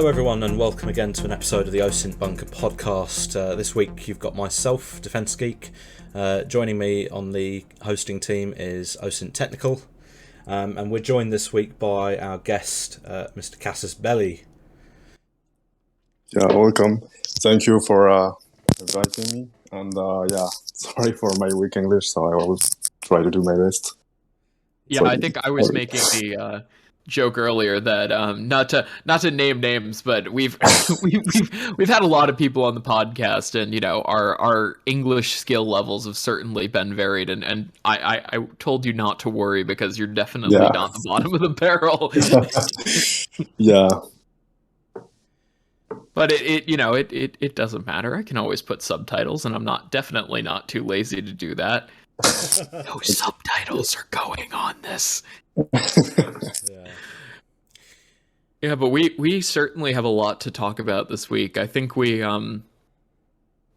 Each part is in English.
Hello everyone and welcome again to an episode of the Osint Bunker podcast. This week you've got myself, Defence Geek. Joining me on the hosting team is Osinttechnical. And we're joined this week by our guest, Mr. Cassis Belli. Yeah, welcome. Thank you for inviting me. And sorry for my weak English, so I will try to do my best. Yeah, So, I think I was making the joke earlier that not to name names, but we've had a lot of people on the podcast, and our English skill levels have certainly been varied. And I told you not to worry because you're definitely not the bottom of the barrel. Yeah. But it doesn't matter. I can always put subtitles, and I'm definitely not too lazy to do that. No subtitles are going on this. Yeah, but we certainly have a lot to talk about this week. I think we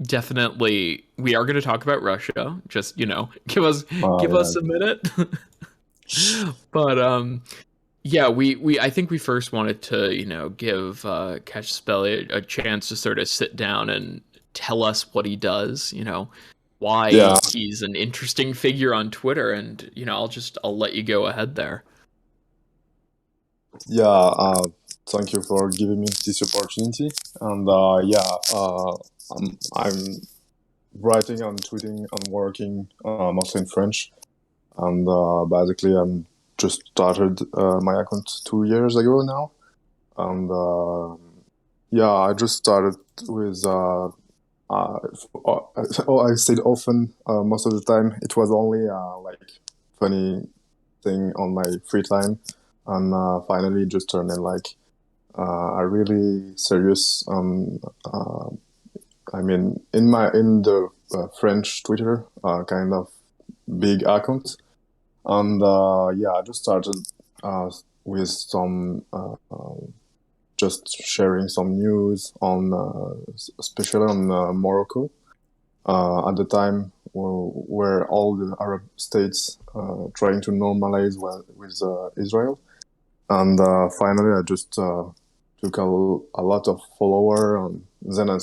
definitely we are going to talk about Russia. Just give us a minute. But we I think we first wanted to give Cassius Belli a chance to sort of sit down and tell us what he does. Why he's an interesting figure on Twitter, and I'll let you go ahead there. Thank you for giving me this opportunity. And I'm writing and tweeting and working mostly in French. And basically, I'm just started my account 2 years ago now. And I just started with. I said often, most of the time, it was only funny thing on my free time, and finally just turned in a really serious. In the French Twitter kind of big account, and I just started with some. Just sharing some news on, especially on Morocco, at the time where all the Arab states trying to normalize with Israel, and finally I just took a lot of follower, and then I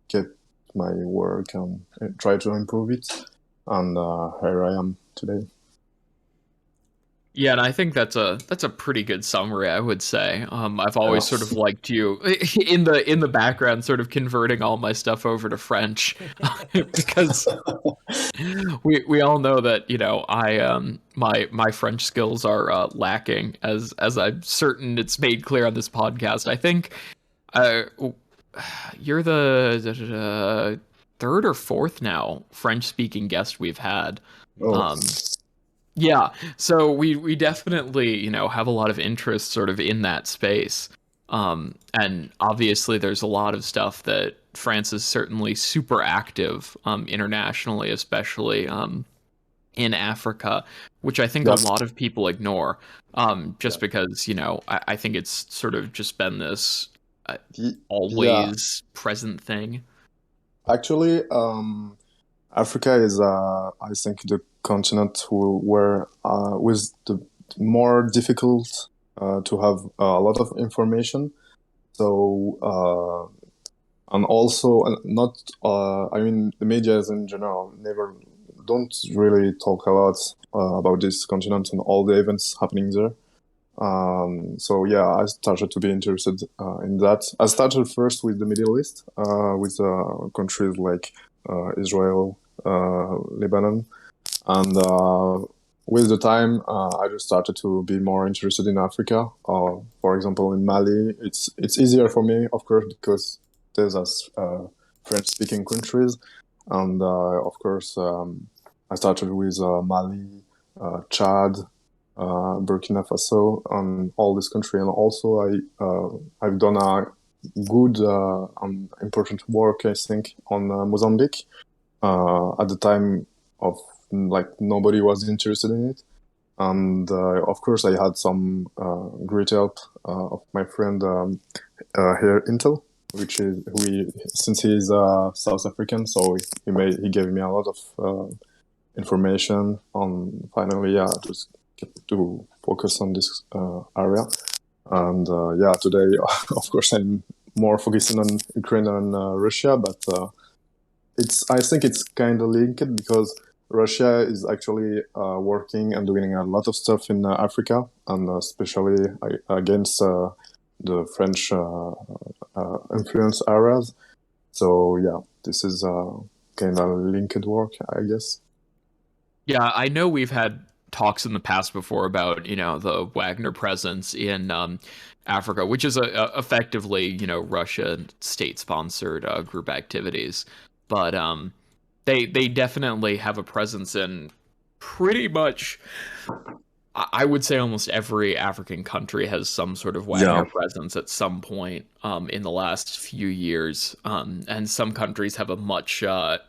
kept my work and tried to improve it, and here I am today. Yeah, and I think that's a pretty good summary, I would say. I've always sort of liked you in the background, sort of converting all my stuff over to French, because we all know that my French skills are lacking, as I'm certain it's made clear on this podcast. I think you're the third or fourth now French speaking guest we've had. Yeah, so we definitely, have a lot of interest sort of in that space. And obviously there's a lot of stuff that France is certainly super active internationally, especially in Africa, which I think a lot of people ignore, because, I think it's sort of just been this always present thing. Actually, Africa is, I think, the continent where with the more difficult to have a lot of information. So and also not the medias in general don't really talk a lot about this continent and all the events happening there. I started to be interested in that. I started first with the Middle East, with countries like Israel, Lebanon. And with the time, I just started to be more interested in Africa. For example, in Mali, it's easier for me, of course, because there's French-speaking countries. And of course, I started with Mali, Chad, Burkina Faso, and all this country. And also, I've done a good and important work, I think, on Mozambique. At the time of nobody was interested in it, and of course I had some great help of my friend here Intel, which is since he's South African, so he gave me a lot of information on finally just to focus on this area. And yeah, today, of course, I'm more focusing on Ukraine and Russia, but I think it's kind of linked because Russia is actually working and doing a lot of stuff in Africa, and especially against the French influence areas. So yeah, this is kind of linked work, I guess. Yeah, I know we've had talks in the past before about, the Wagner presence in Africa, which is effectively, Russian state-sponsored group activities. But they definitely have a presence in pretty much, I would say almost every African country has some sort of Yeah, Wagner presence at some point in the last few years. And some countries have a much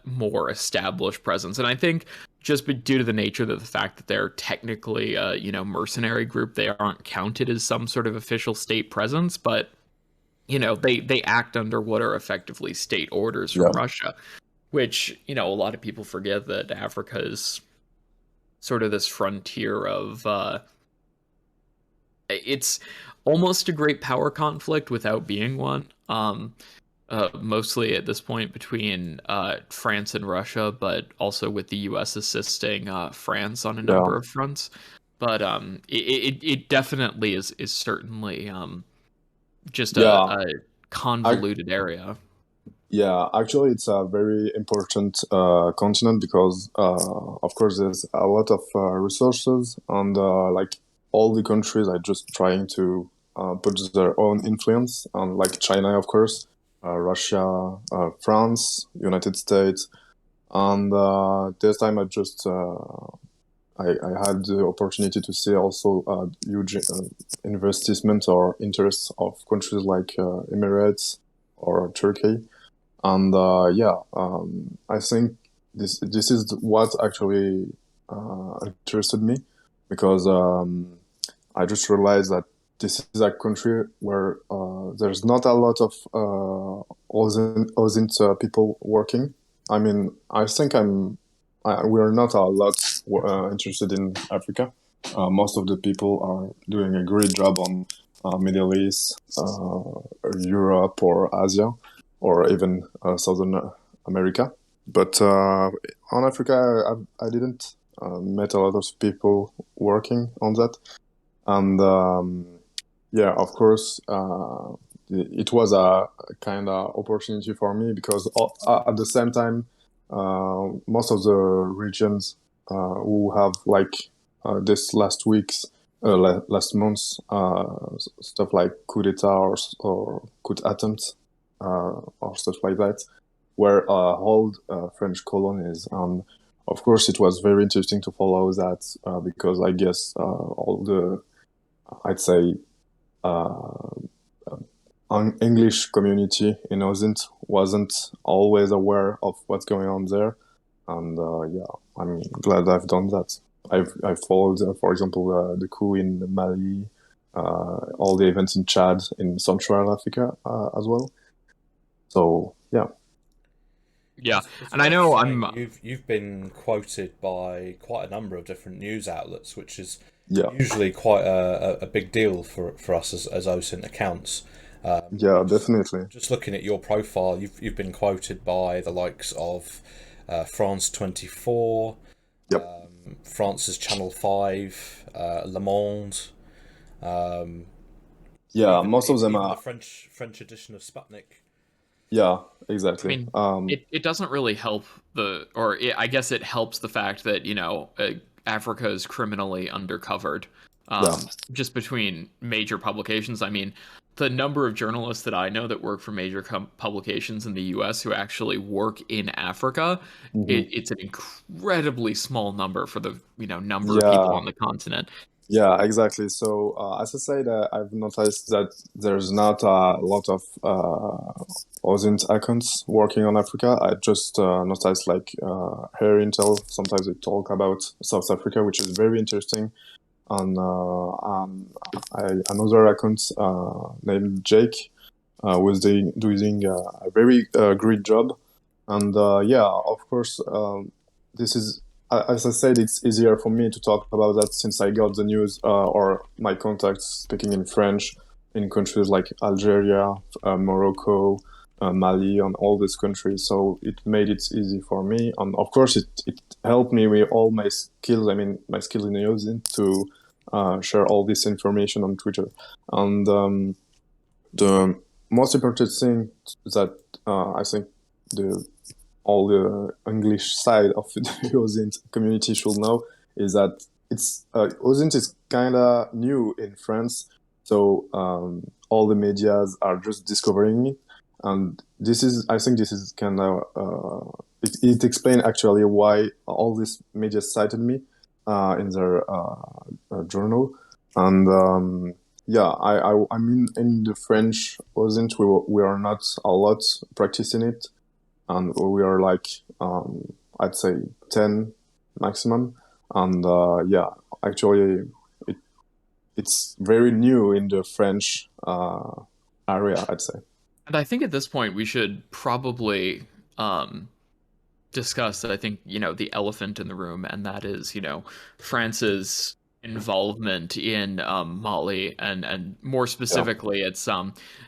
more established presence. And I think just due to the nature of the fact that they're technically a mercenary group, they aren't counted as some sort of official state presence, but they act under what are effectively state orders yeah, from Russia, which a lot of people forget that Africa is sort of this frontier of it's almost a great power conflict without being one. Mostly at this point between France and Russia, but also with the U.S. assisting France on a yeah, number of fronts. But it definitely is certainly just yeah. a I, convoluted area. Yeah, actually, it's a very important continent because, of course, there's a lot of resources, and like all the countries are just trying to put their own influence on, like China, of course, Russia, France, United States, and this time I had the opportunity to see also huge investment or interests of countries like Emirates or Turkey. And yeah, I think this is what actually interested me because I just realized that this is a country where there's not a lot of Osint people working. I mean, I think we're not a lot interested in Africa. Most of the people are doing a great job on Middle East, Europe, or Asia, or even Southern America. But on Africa, I didn't met a lot of people working on that, and yeah, of course, it was a kind of opportunity for me because at the same time, most of the regions who have like this last months, stuff like coup d'état or coup attempt or stuff like that, were old French colonies. And of course, it was very interesting to follow that because I guess all the, I'd say, uh, English community in Osint wasn't always aware of what's going on there. And yeah, I'm glad I've done that. I've followed, for example, the coup in Mali, all the events in Chad, in Central Africa as well. So yeah, Yeah, It's and I worth know saying you've been quoted by quite a number of different news outlets, which is yeah, usually quite a big deal for us as OSINT accounts. yeah, definitely. Just looking at your profile, you've been quoted by the likes of France 24, Yep. France's Channel 5, Le Monde, um, Yeah, most of them even the are. French edition of Sputnik. Yeah, I exactly. mean, it doesn't really help I guess it helps the fact that, Africa is criminally undercovered, Yeah, just between major publications. I mean, the number of journalists that I know that work for major publications in the US who actually work in Africa, hmm, it's an incredibly small number for the, number of people yeah, on the continent. yeah, exactly. So as I said, I've noticed that there's not a lot of OSINT accounts working on Africa. I just noticed like Hair Intel. Sometimes they talk about South Africa, which is very interesting. And another account named Jake was doing a very great job. And yeah, of course, this is as I said, it's easier for me to talk about that since I got the news or my contacts speaking in French in countries like Algeria, Morocco, Mali, and all these countries. So it made it easy for me. And of course, it helped me with all my skills. I mean, my skills in using to share all this information on Twitter. And the most important thing that I think all the English side of the Osint community should know is that Osint is kind of new in France, so all the medias are just discovering it, and I think this is kind of it explains actually why all these media cited me in their journal, and yeah, I mean in the French Osint we are not a lot practicing it. And we are like I'd say 10 maximum, and yeah, actually it's very new in the French area, I'd say. And I think at this point we should probably discuss that. I think, the elephant in the room, and that is, France's involvement in Mali, and more specifically, it's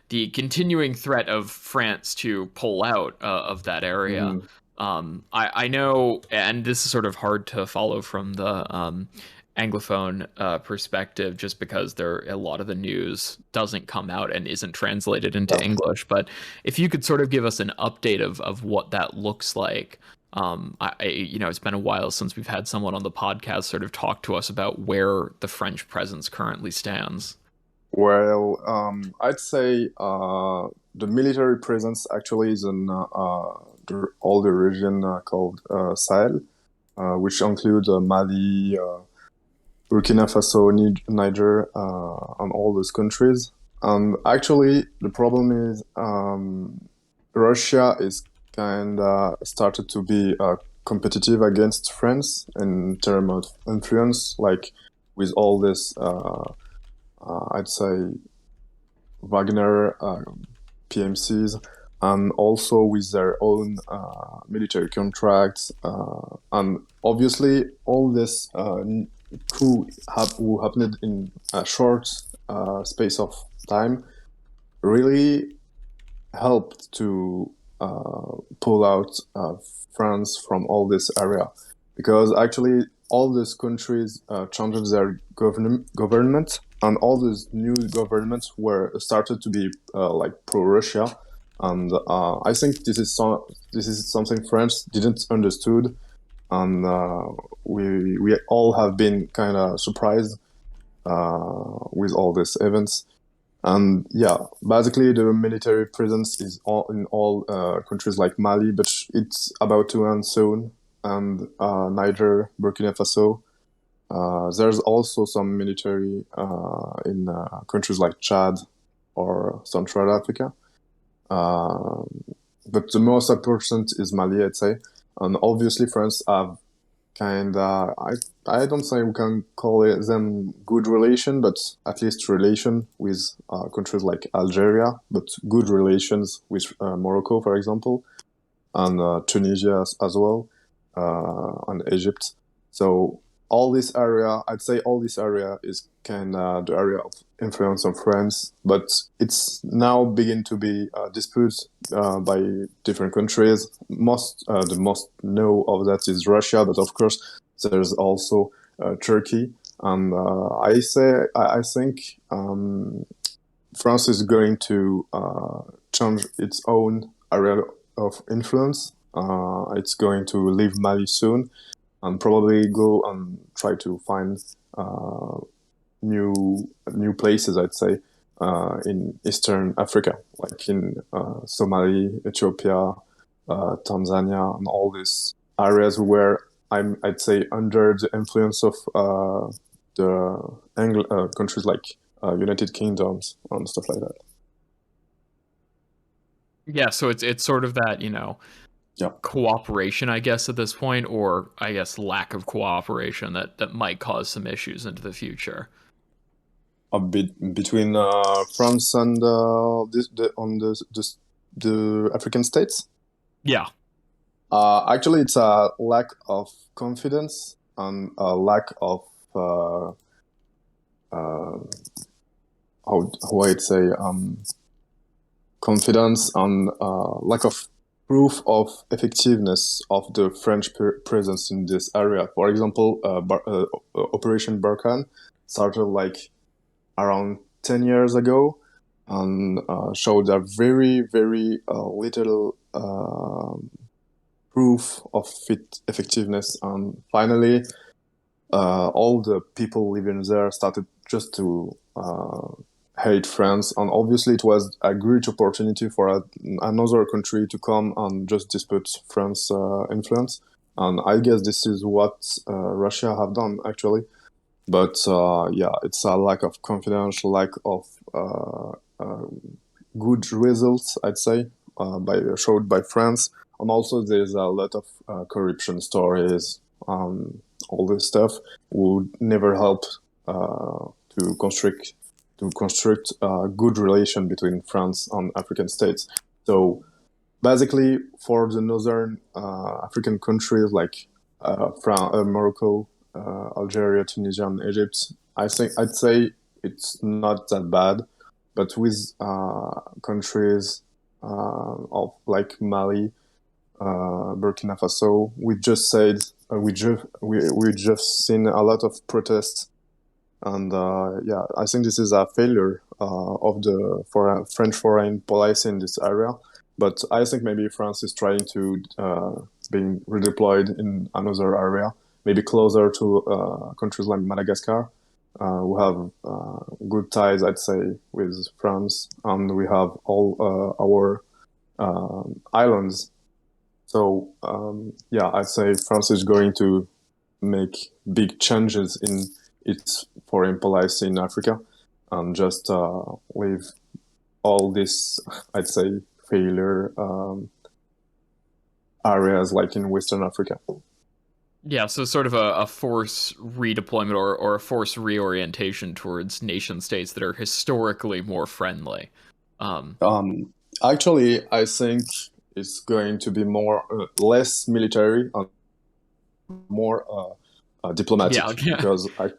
the continuing threat of France to pull out of that area. I know, and this is sort of hard to follow from the Anglophone perspective, just because a lot of the news doesn't come out and isn't translated into English. But if you could sort of give us an update of what that looks like. It's been a while since we've had someone on the podcast sort of talk to us about where the French presence currently stands. Well, I'd say the military presence actually is in all the region called Sahel, which includes Mali, Burkina Faso, Niger, and all those countries. And actually, the problem is Russia is kind of started to be competitive against France in terms of influence, like with all this, I'd say, Wagner PMCs, and also with their own military contracts. And obviously, all this coup who happened in a short space of time really helped to pull out France from all this area, because actually all these countries changed their government, and all these new governments were started to be like pro-Russia, and I think this is something France didn't understood, and we all have been kind of surprised with all these events. And yeah, basically the military presence is in all countries like Mali, but it's about to end soon, and Niger, Burkina Faso. There's also some military in countries like Chad or Central Africa. But the most important is Mali, I'd say. And obviously France have kind of, I don't say we can call them good relation, but at least relation with countries like Algeria, but good relations with Morocco, for example, and Tunisia as well, and Egypt. So all this area, I'd say all this area is kind of the area of influence of France, but it's now begin to be disputed by different countries. The most know of that is Russia, but of course there's also Turkey, and I think France is going to change its own area of influence. It's going to leave Mali soon, and probably go and try to find new places, I'd say, in Eastern Africa, like in Somalia, Ethiopia, Tanzania, and all these areas where I'd say under the influence of the countries like United Kingdoms and stuff like that. Yeah, so it's sort of that, cooperation, I guess, at this point, or I guess lack of cooperation that might cause some issues into the future. A bit between France and the African states. Yeah. Actually, it's a lack of confidence and a lack of uh, uh, how I'd say confidence and lack of proof of effectiveness of the French presence in this area. For example, Operation Barkhane started like around 10 years ago and showed a very, very little proof of effectiveness. And finally, all the people living there started just to hate France, and obviously it was a great opportunity for another country to come and just dispute France's influence. And I guess this is what Russia have done actually. But yeah, it's a lack of confidence, lack of good results, I'd say, showed by France. And also there's a lot of corruption stories, all this stuff would never help to construct a good relation between France and African states. So basically, for the northern African countries like Morocco, Algeria, Tunisia, and Egypt, I'd say it's not that bad. But with countries of like Mali, Burkina Faso, we just said we just seen a lot of protests, and yeah, I think this is a failure of the French foreign policy in this area. But I think maybe France is trying to being redeployed in another area, maybe closer to countries like Madagascar, who have good ties, I'd say, with France, and we have all our islands. So yeah, I'd say France is going to make big changes in its foreign policy in Africa, and just leave all this, I'd say, failure areas like in Western Africa. Yeah, so sort of a force redeployment or a force reorientation towards nation states that are historically more friendly. Actually, I think it's going to be more less military and more diplomatic, Yeah. because I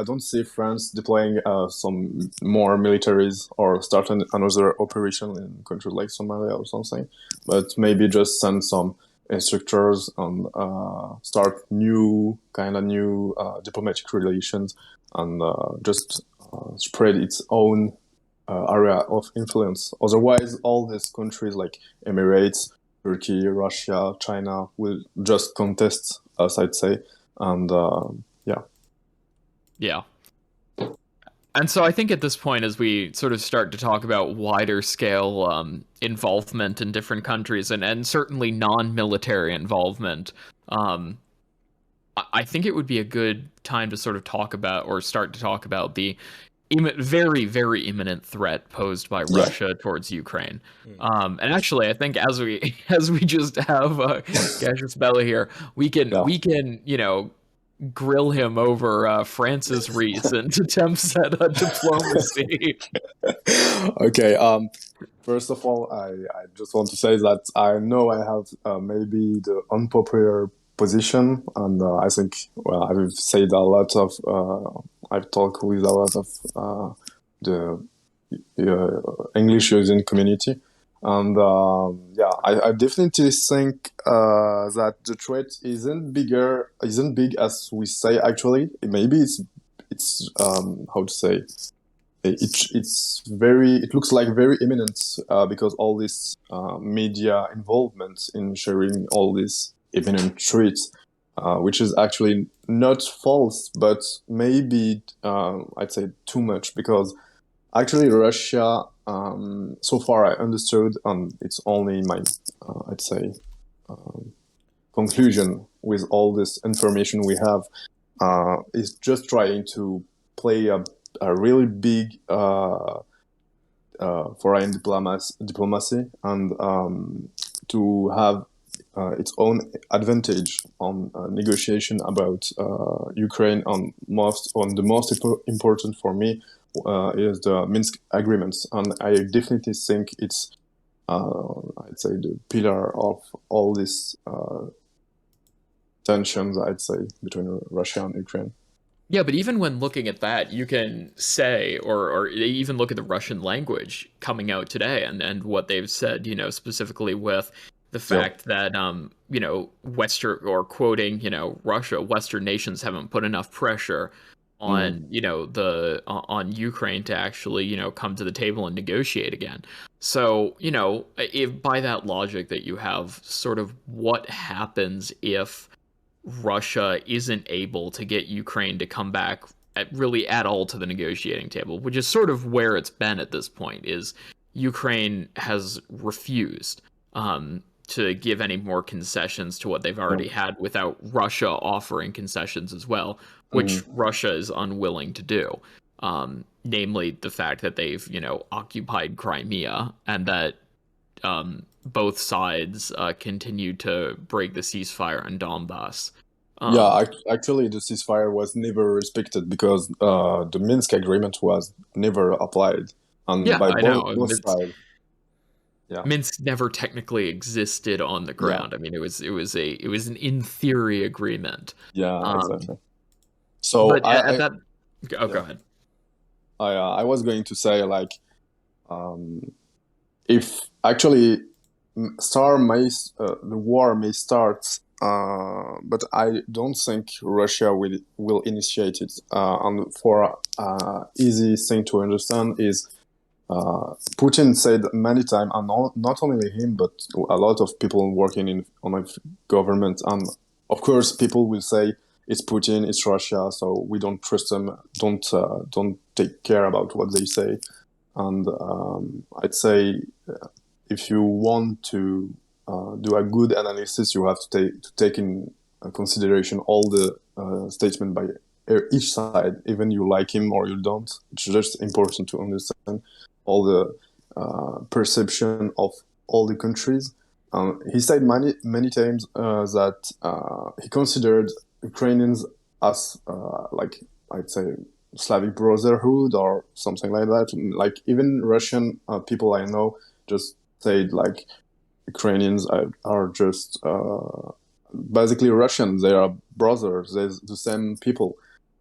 don't see France deploying some more militaries or starting another operation in countries like Somalia or something, but maybe just send some instructors and start new diplomatic relations, and just spread its own area of influence. Otherwise, all these countries like Emirates, Turkey, Russia, China will just contest us, I'd say. And yeah. Yeah. And so I think at this point, as we sort of start to talk about wider scale involvement in different countries and certainly non-military involvement, I think it would be a good time to sort of talk about or start to talk about the very, very imminent threat posed by Yeah. Russia towards Ukraine. And actually, I think as we just have Cassius Belli here, we can grill him over France's recent attempts at diplomacy. Okay. First of all, I just want to say that I know I have maybe the unpopular position, and I think, well, I've said a lot of I've talked with a lot of the English using community, and yeah, I definitely think that the threat isn't big as we say. Actually, maybe it's how to say, it looks like very imminent because all this media involvement in sharing all these imminent threats, which is actually not false, but maybe I'd say too much, because actually Russia, so far I understood, and it's only my I'd say conclusion with all this information we have, is just trying to play a really big foreign diplomacy, and to have its own advantage on negotiation about Ukraine. On the most important for me is the Minsk agreements, and I definitely think it's I'd say the pillar of all these tensions, I'd say, between Russia and Ukraine. Yeah, but even when looking at that, you can say, or even look at the Russian language coming out today and what they've said, specifically with the Yeah. fact that, Western, or quoting, Russia, Western nations haven't put enough pressure Mm. on, on Ukraine to actually, come to the table and negotiate again. So, if by that logic that you have, sort of what happens if Russia isn't able to get Ukraine to come back really at all to the negotiating table, which is sort of where it's been at this point, is Ukraine has refused to give any more concessions to what they've Yeah. already had without Russia offering concessions as well, which Mm. Russia is unwilling to do. Namely the fact that they've, occupied Crimea, and that both sides continue to break the ceasefire in Donbass. Um, Yeah, actually, the ceasefire was never respected because the Minsk agreement was never applied, and yeah, by I know. both sides. Yeah, Minsk never technically existed on the yeah, ground. I mean, it was an in theory agreement. yeah, Um, exactly. So but at that, oh, go yeah, ahead. I was going to say like, um, if actually the war may start, but I don't think Russia will initiate it. And for easy thing to understand is, Putin said many times, and not only him, but a lot of people working on a government, and of course people will say it's Putin, it's Russia, so we don't trust them, don't take care about what they say. And I'd say, if you want to do a good analysis, you have to take in consideration all the statement by each side, even you like him or you don't. It's just important to understand all the perception of all the countries. He said many times that he considered Ukrainians as like, I'd say, Slavic Brotherhood or something like that. Like even Russian people I know just said like Ukrainians are just basically Russians. They are brothers. They're the same people,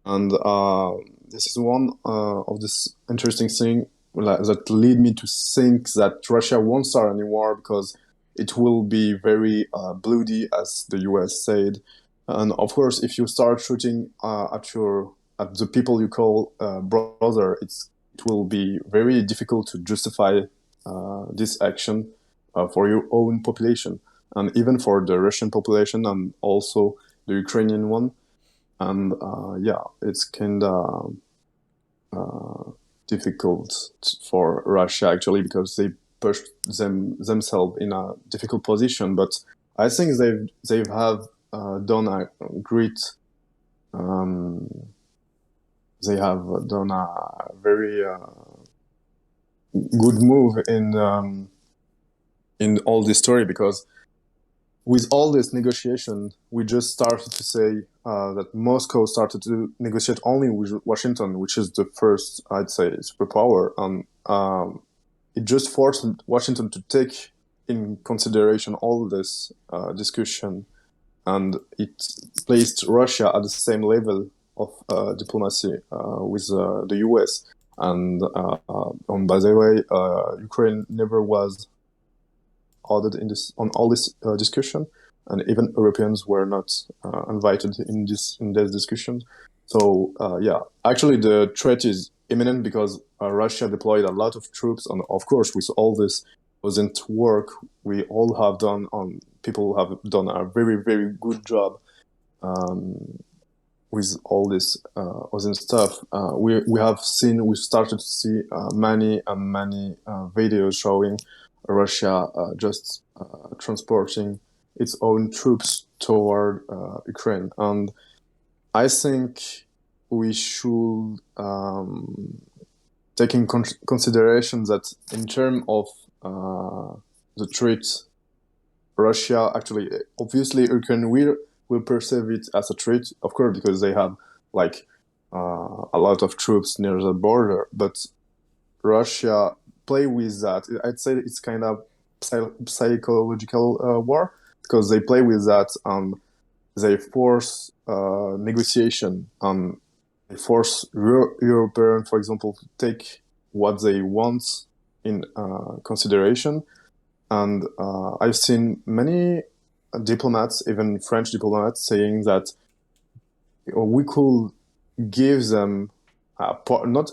and this is one of this interesting thing that lead me to think that Russia won't start any war because it will be very bloody, as the US said. And of course, if you start shooting at the people you call brother, it will be very difficult to justify this action for your own population, and even for the Russian population, and also the Ukrainian one. And yeah, it's kind of difficult for Russia actually, because they pushed themselves in a difficult position. But I think they have done a great. They have done a very good move in all this story, because with all this negotiation, we just started to say that Moscow started to negotiate only with Washington, which is the first, I'd say, superpower, and it just forced Washington to take in consideration all this discussion, and it placed Russia at the same level of diplomacy with the US. And by the way, Ukraine never was audit on all this discussion, and even Europeans were not invited in this discussion. So yeah, actually the threat is imminent because Russia deployed a lot of troops, and of course with all this Osint work we all have done, people have done a very very good job with all this Osint stuff. We've started to see many and many videos showing Russia just transporting its own troops toward Ukraine. And I think we should take in consideration that in terms of the threat, Russia actually, obviously, Ukraine will perceive it as a threat, of course, because they have like a lot of troops near the border. But Russia play with that. I'd say it's kind of psychological war, because they play with that. They force negotiation. They force European, for example, to take what they want in consideration. And I've seen many diplomats, even French diplomats, saying that we could give them not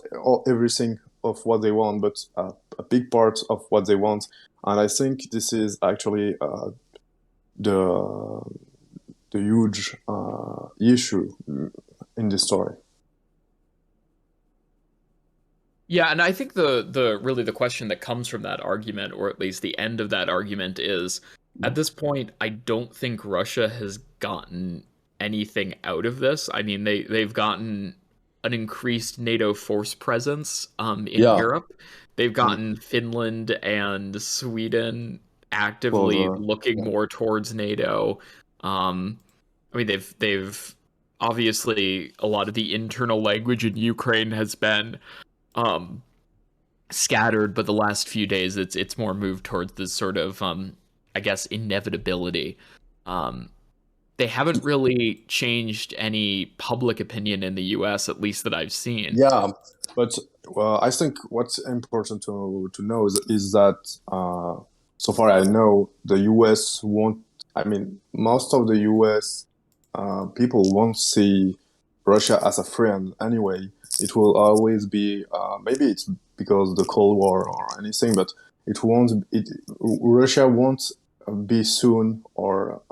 everything of what they want, but a big part of what they want. And I think this is actually the huge issue in this story. Yeah, and I think the really the question that comes from that argument, or at least the end of that argument, is at this point, I don't think Russia has gotten anything out of this. I mean, they've gotten an increased NATO force presence in Yeah. Europe. They've gotten Finland and Sweden actively looking more towards NATO. I mean, they've obviously a lot of the internal language in Ukraine has been scattered, but the last few days it's more moved towards this sort of I guess inevitability. They haven't really changed any public opinion in the US, at least that I've seen. Yeah, but I think what's important to know is that so far I know the US won't. I mean, most of the US people won't see Russia as a friend anyway. It will always be maybe it's because the Cold War or anything, but it won't. Russia won't be soon or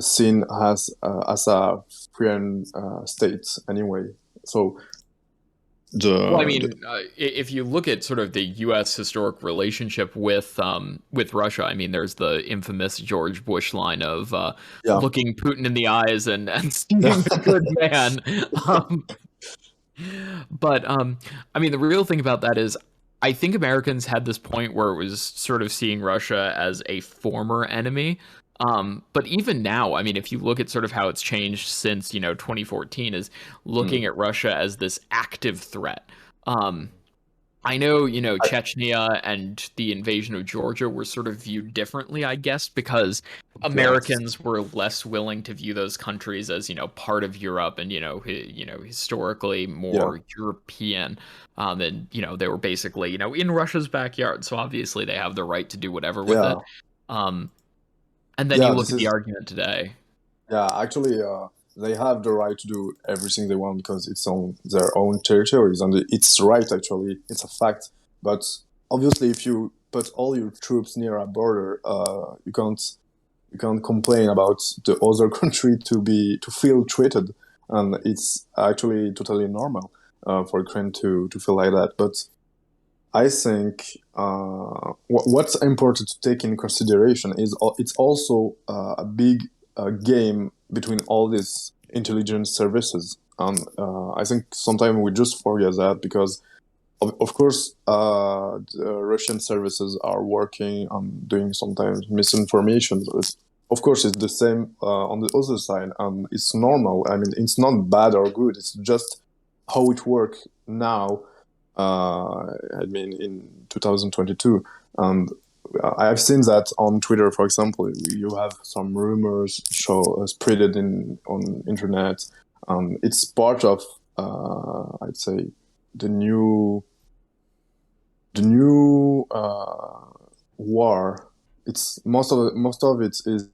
seen as a friend state anyway. So well, I mean, if you look at sort of the U.S. historic relationship with Russia, I mean, there's the infamous George Bush line of looking Putin in the eyes and seeing the good man. But I mean, the real thing about that is, I think Americans had this point where it was sort of seeing Russia as a former enemy. But even now, I mean, if you look at sort of how it's changed since, 2014, is looking at Russia as this active threat. I know, Chechnya and the invasion of Georgia were sort of viewed differently, I guess, because Americans were less willing to view those countries as, part of Europe and, historically more European. And, they were basically, in Russia's backyard. So obviously they have the right to do whatever with it. And then you look at the argument today. Yeah, actually, they have the right to do everything they want because it's on their own territories, and it's right. Actually, it's a fact. But obviously, if you put all your troops near a border, you can't complain about the other country to feel treated, and it's actually totally normal for Ukraine to feel like that. But I think what's important to take in consideration is it's also a big game between all these intelligence services. And I think sometimes we just forget that because, of course, the Russian services are working on doing sometimes misinformation. But of course, it's the same on the other side, and it's normal. I mean, it's not bad or good. It's just how it works now. I mean, in 2022, and I've seen that on Twitter, for example. You have some rumors spreaded on internet. It's part of, I'd say, the new war. It's most of it is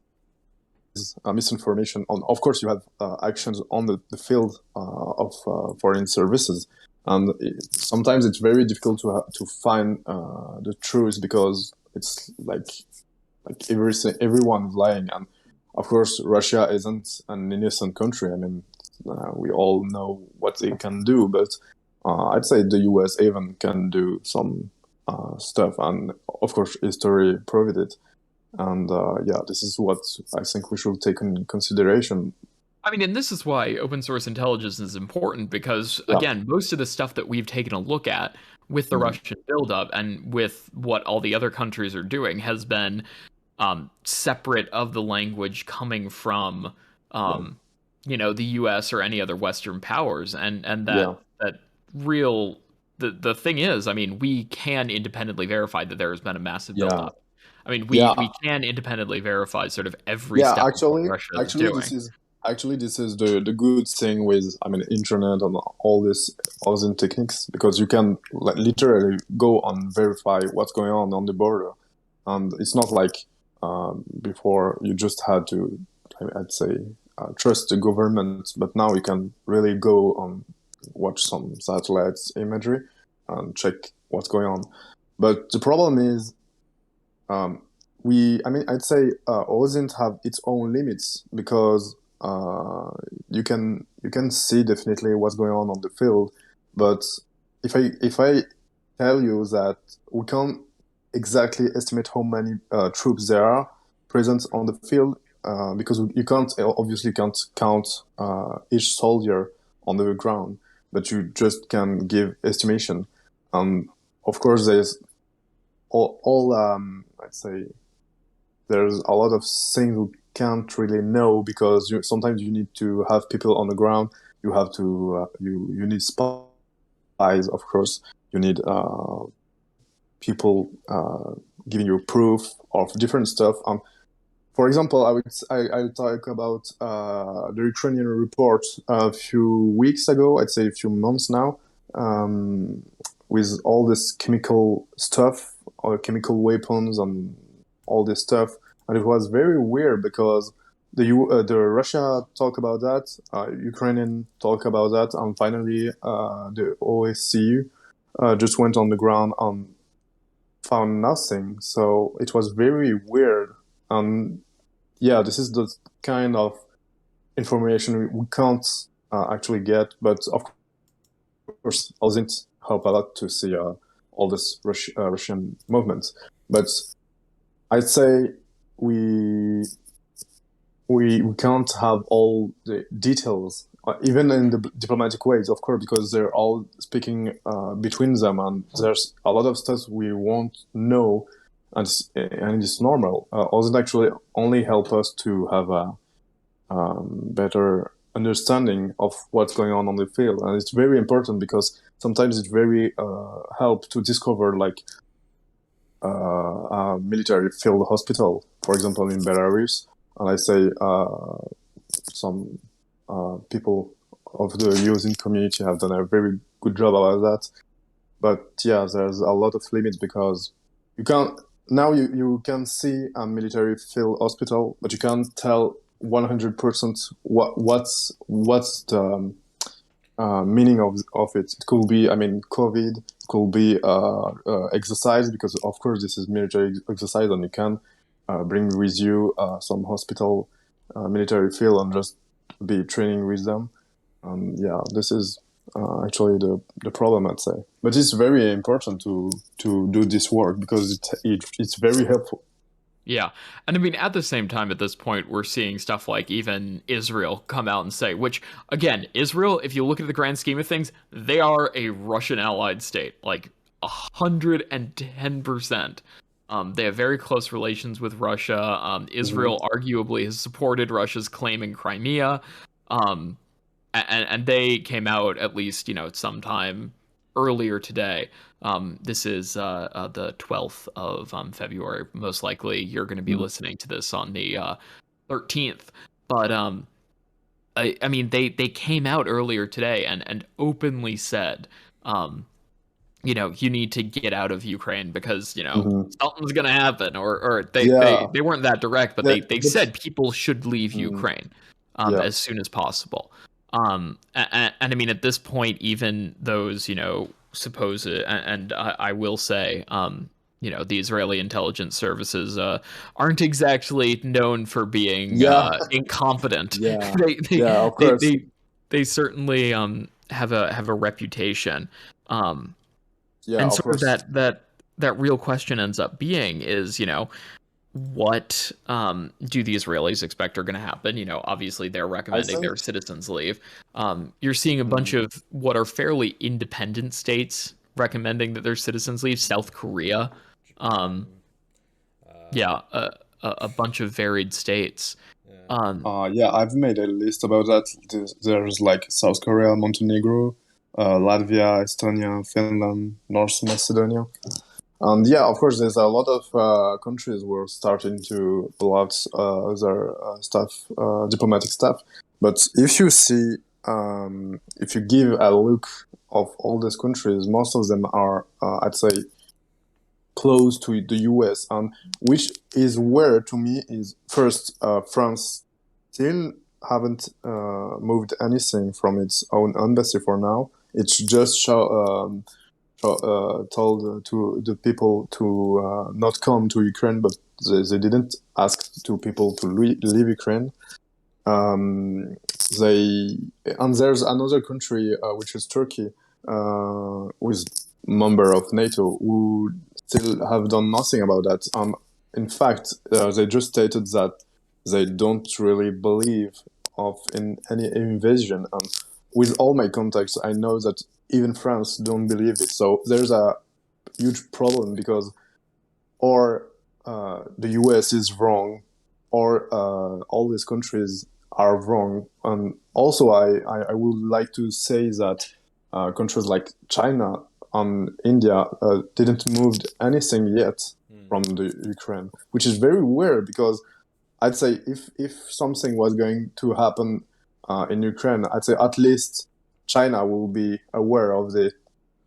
misinformation. Of course, you have actions on the field of foreign services. And sometimes it's very difficult to find the truth because it's like everyone is lying. And of course, Russia isn't an innocent country. I mean, we all know what they can do, but I'd say the US even can do some stuff. And of course, history proved it. And this is what I think we should take in consideration. I mean, and this is why open source intelligence is important because, again, most of the stuff that we've taken a look at with the Russian buildup and with what all the other countries are doing has been separate of the language coming from, the U.S. or any other Western powers, and that real the thing is, I mean, we can independently verify that there has been a massive Yeah, buildup. I mean, yeah, we can independently verify sort of every yeah. step of what Russia is Actually, doing. this is the good thing with, I mean, internet and all this Osint techniques, because you can like literally go and verify what's going on the border, and it's not like before you just had to, I'd say, trust the government, but now you can really go and watch some satellites imagery and check what's going on. But the problem is, um, I mean, I'd say OSINT have its own limits, because you can see definitely what's going on the field, but if I tell you that we can't exactly estimate how many troops there are present on the field, because you can't, obviously can't count each soldier on the ground, but you just can give estimation. Of course, there's all I'd say there's a lot of things we can't really know, because sometimes you need to have people on the ground. You have to you need spies, of course. You need people giving you proof of different stuff. For example, I'll talk about the Ukrainian report a few weeks ago. I'd say a few months now, with all this chemical stuff or chemical weapons and all this stuff, and it was very weird because the Russia talk about that, Ukrainian talk about that, and finally the OSCE just went on the ground and found nothing. So it was very weird. And yeah, this is the kind of information we can't actually get. But of course, Osint help a lot to see all this Russian movements. But I'd say we we can't have all the details, even in the diplomatic ways, of course, because they're all speaking between them, and there's a lot of stuff we won't know, and it's normal. Doesn't actually only help us to have a better understanding of what's going on the field, and it's very important because sometimes it's very help to discover like a military field hospital, for example, in Belarus. And I say some people of the Osintt community have done a very good job about that. But yeah, there's a lot of limits because you can't now you can see a military field hospital, but you can't tell 100% what's the meaning of it. It could be, I mean, COVID. It could be exercise, because of course this is military exercise, and you can bring with you some hospital military field and just be training with them. Yeah, this is actually the problem, I'd say. But it's very important to do this work because it's very helpful. Yeah. And I mean, at the same time, at this point, we're seeing stuff like even Israel come out and say, which, again, Israel, if you look at the grand scheme of things, they are a Russian allied state, like 110%. They have very close relations with Russia. Israel arguably has supported Russia's claim in Crimea. Um, and they came out at least, sometime earlier today. This is the 12th of February. Most likely, you're going to be listening to this on the 13th. But I mean, they came out earlier today and openly said, you need to get out of Ukraine because something's going to happen. Or Yeah, they weren't that direct, but they but said people should leave Ukraine yeah, as soon as possible. And I mean, at this point, even those, supposed, and I will say, the Israeli intelligence services aren't exactly known for being yeah, incompetent. yeah, they, they, yeah. Of they, course. they, they certainly have a reputation. Um, Yeah, and of sort of course. that real question ends up being is, what do the Israelis expect are going to happen? Obviously they're I recommending think. their citizens leave. You're seeing a bunch Mm, of what are fairly independent states recommending that their citizens leave. South Korea, um, yeah, a bunch of varied states. Um, yeah, I've made a list about that. There's like South Korea, Montenegro. Latvia, Estonia, Finland, North Macedonia. And yeah, of course, there's a lot of countries who are starting to pull out their staff, diplomatic staff. But if you see, if you give a look of all these countries, most of them are, I'd say, close to the US. And which is where, to me, is first, France still haven't moved anything from its own embassy for now. It's just told to the people to not come to Ukraine, but they didn't ask to people to leave Ukraine. They and there's another country which is Turkey, who is member of NATO, who still have done nothing about that. In fact, they just stated that they don't really believe in any invasion. And with all my contacts, I know that even France don't believe it. So there's a huge problem because or the US is wrong, or all these countries are wrong. And also, I would like to say that countries like China and India didn't move anything yet from the Ukraine, which is very weird because I'd say if something was going to happen in Ukraine, I'd say at least China will be aware of it.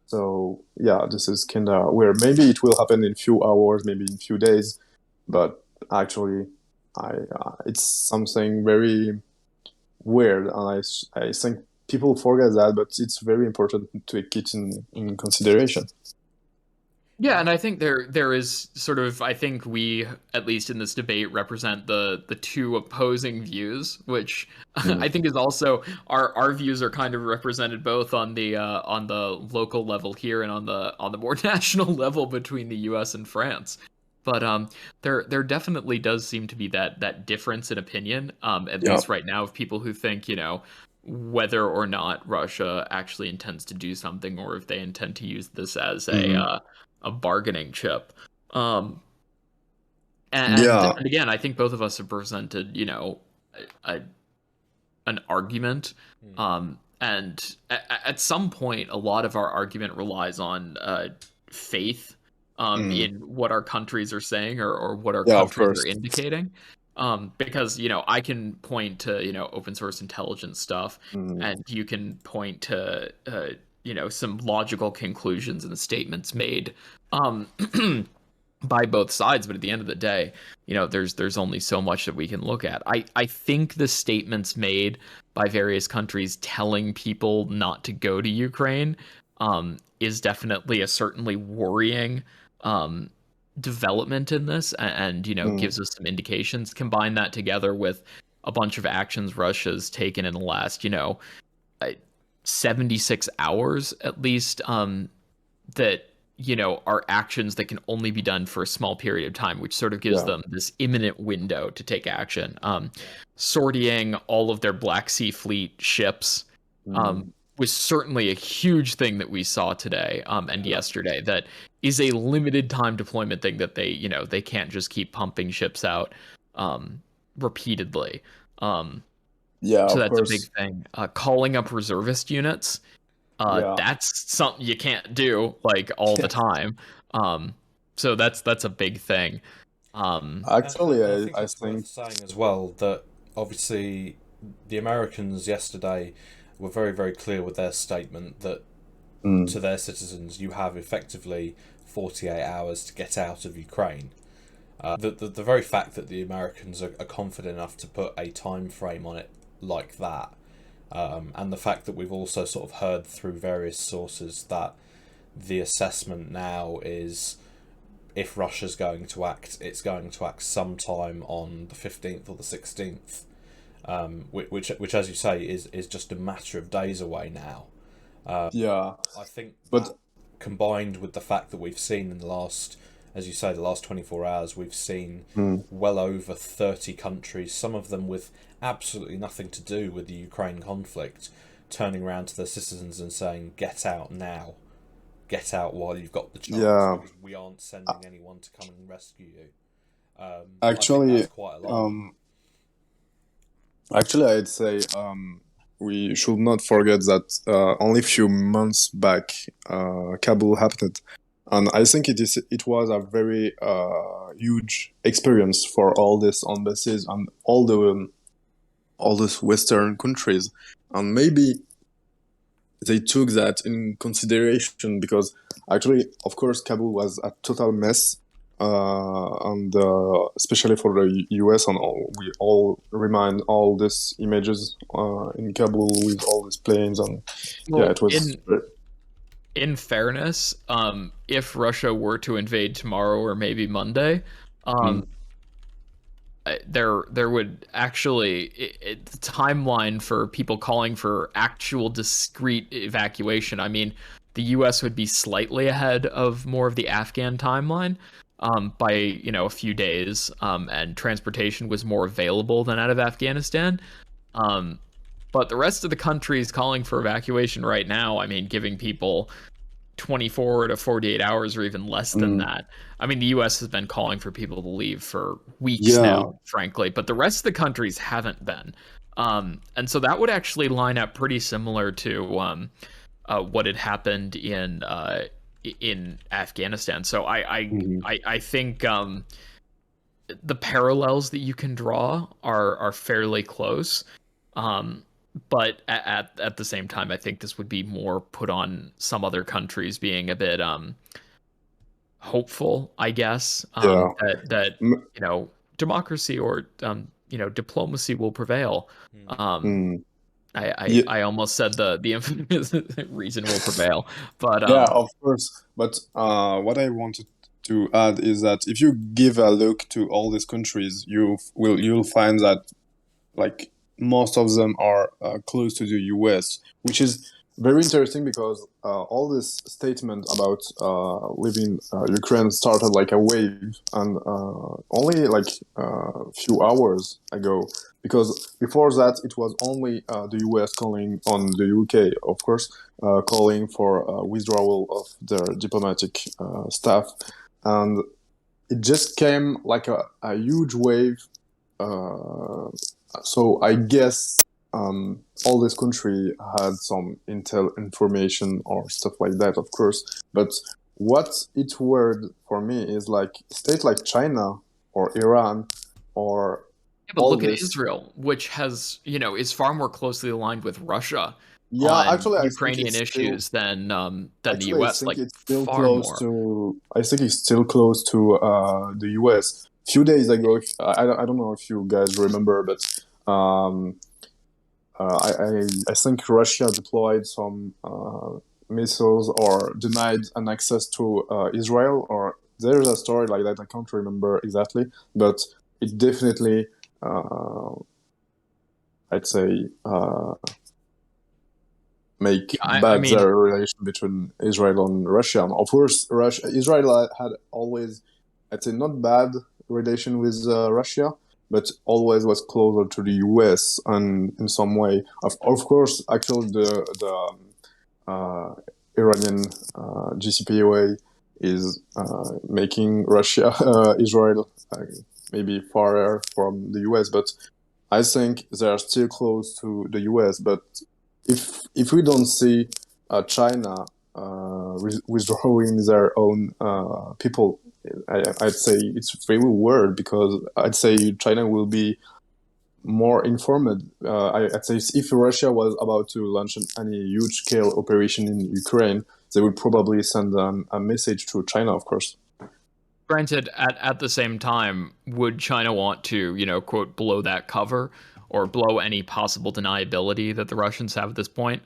So yeah, this is kind of weird. Maybe it will happen in few hours, maybe in few days, but actually, it's something very weird, and I think people forget that, but it's very important to take it in consideration. Yeah, and I think there is sort of, I think we, at least in this debate, represent the two opposing views, which I think is also our views are kind of represented both on the local level here and on the more national level between the US and France. But there definitely does seem to be that difference in opinion, at Yeah. least right now, of people who think, whether or not Russia actually intends to do something, or if they intend to use this as a bargaining chip. And again, I think both of us have presented, a, an argument. And at some point, a lot of our argument relies on faith in what our countries are saying, or what our countries are indicating. Because, I can point to, open source intelligence stuff, and you can point to, some logical conclusions and the statements made by both sides. But at the end of the day, there's only so much that we can look at. I think the statements made by various countries telling people not to go to Ukraine is definitely a certainly worrying development in this, and gives us some indications. Combine that together with a bunch of actions Russia's taken in the last 76 hours at least, that are actions that can only be done for a small period of time, which sort of gives them this imminent window to take action. Sortying all of their Black Sea Fleet ships was certainly a huge thing that we saw today and yesterday. That is a limited time deployment thing that they can't just keep pumping ships out repeatedly. So that's a big thing. Calling up reservist units. That's something you can't do all the time. So that's a big thing. Actually, I I it's think worth saying as well that obviously the Americans yesterday were very, very clear with their statement that to their citizens, you have effectively 48 hours to get out of Ukraine. The very fact that the Americans are confident enough to put a time frame on it like that, and the fact that we've also sort of heard through various sources that the assessment now is, if Russia's going to act, it's going to act sometime on the 15th or the 16th, which as you say, is just a matter of days away now. I think that, combined with the fact that we've seen in the last, as you say, the last 24 hours, we've seen well over 30 countries, some of them with absolutely nothing to do with the Ukraine conflict, turning around to their citizens and saying, get out now. Get out while you've got the chance, because we aren't sending anyone to come and rescue you. Actually, I think that's quite a lot. Actually, I'd say we should not forget that only a few months back, Kabul happened, and I think it was a very huge experience for all these embassies and all these Western countries, and maybe they took that in consideration because actually, of course, Kabul was a total mess, and especially for the US, and we all remind all these images in Kabul with all these planes, and Well, yeah, it was. in fairness, if Russia were to invade tomorrow or maybe Monday, Mm, there would actually the timeline for people calling for actual discrete evacuation. I mean, the U.S. would be slightly ahead of more of the Afghan timeline by a few days, and transportation was more available than out of Afghanistan. Um, but the rest of the country is calling for evacuation right now. I mean, giving people 24 to 48 hours or even less than mm, that. I mean, the US has been calling for people to leave for weeks yeah, now, frankly, but the rest of the countries haven't been. And so that would actually line up pretty similar to what had happened in Afghanistan. So mhm, I think the parallels that you can draw are fairly close. Um, but at the same time, I think this would be more put on some other countries being a bit hopeful, I guess, yeah. that M- democracy or diplomacy will prevail. Mm. Um, mm, I yeah, I almost said the infamous reason will prevail, but yeah, of course. But what I wanted to add is that if you give a look to all these countries, you'll find that like most of them are close to the US, which is very interesting because all this statement about leaving Ukraine started like a wave, and only like a few hours ago. Because before that, it was only the US calling on the UK, of course, calling for withdrawal of their diplomatic staff, and it just came like a huge wave. So I guess all this country had some intel information or stuff like that, of course. But what it's weird for me is like state like China or Iran or yeah, but all look at this. Israel, which has is far more closely aligned with Russia Yeah, on actually, I think Ukrainian it's still. issues than the Actually, I U.S. think Like it's still far close more. to. I think it's still close to the U.S. Few days ago, I don't know if you guys remember, but um, I think Russia deployed some missiles or denied an access to Israel, or there's a story like that. I can't remember exactly, but it definitely, uh, I'd say, make Yeah, I bad mean, the relation between Israel and Russia. And of course, Israel had always, I'd say, not bad relation with Russia, but always was closer to the US and in some way. Of course, actually, the Iranian GCPOA is making Russia, Israel, maybe farther from the US, but I think they are still close to the US. But if we don't see China withdrawing their own people, I'd say it's very weird because I'd say China will be more informed. I'd say if Russia was about to launch any huge scale operation in Ukraine, they would probably send a message to China, of course. granted, at the same time, would China want to, quote, blow that cover or blow any possible deniability that the Russians have at this point?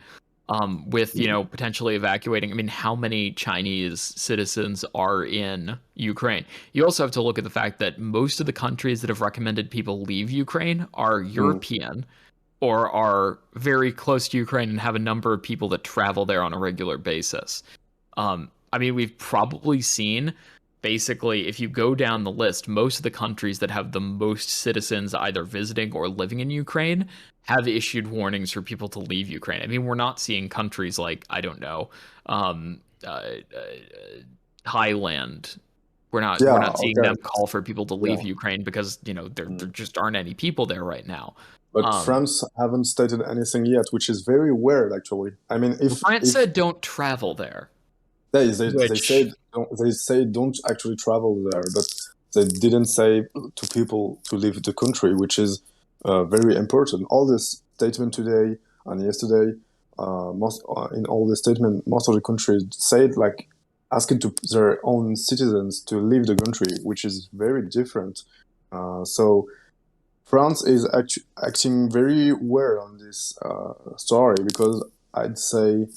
With potentially evacuating. I mean, how many Chinese citizens are in Ukraine? You also have to look at the fact that most of the countries that have recommended people leave Ukraine are Mm, European or are very close to Ukraine and have a number of people that travel there on a regular basis. I mean, we've probably seen basically, if you go down the list, most of the countries that have the most citizens either visiting or living in Ukraine have issued warnings for people to leave Ukraine. I mean, we're not seeing countries like, I don't know, Thailand, We're not seeing okay. them call for people to leave Yeah. Ukraine because there just aren't any people there right now. But France haven't stated anything yet, which is very weird, actually. I mean, France if said don't travel there, they which say don't actually travel there, but they didn't say to people to leave the country, which is very important. All this statement today and yesterday, in all the statement, most of the countries said like asking to their own citizens to leave the country, which is very different. So France is acting very weird on this story because I'd say,